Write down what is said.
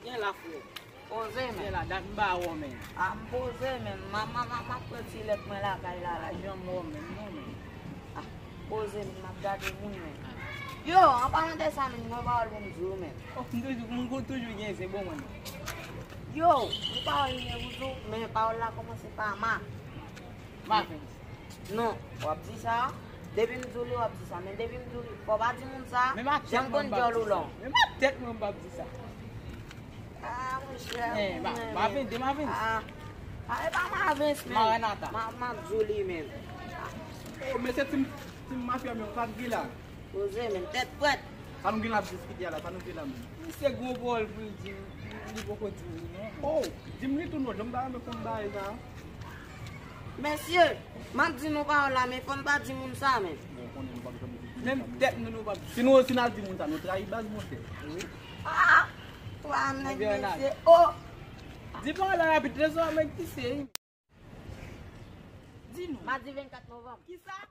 Gen la fwe. Pose men. Gen la dat mba wò men. A pose men. Ma preti lek men la kay la. Jan wò men, non men. Pose men, ma gade moun men. Yo, an parante sa men, mwen pa wal pou mzou men. Mwen kon toujou gen se bon men. Yo, mwen pa wal mwen mzou, men pa wal la komanse pa ma. Ma fens. Non, wap di sa, debi mzou li wap di sa, men debi mzou li, pou ba di moun sa, jem kon jolou lon. Men ma tet mwen bab di sa. Ah, mwen chè. Ma fens, de ma fens. E pa ma vens men. Maranata. Ma mzou li men. Oh, men se tim mafya men, fat gila. Pose men, tet pwet. San gila biskit ya la, san gila men. Se go bol pou jim, li poko jim, no? Oh, jim ni tou nou, jom da me kon da e za. Mensye, man di nou pa wala, men fon pa di moun sa men. Nem tet nou bab. Si nou sinal di moun sa, nou tra i baz moun se. Ah, wan men mensye. Oh, Di pa la rapi trezor men ki se. Di nou. ma di 24 Novembre. Ki sa?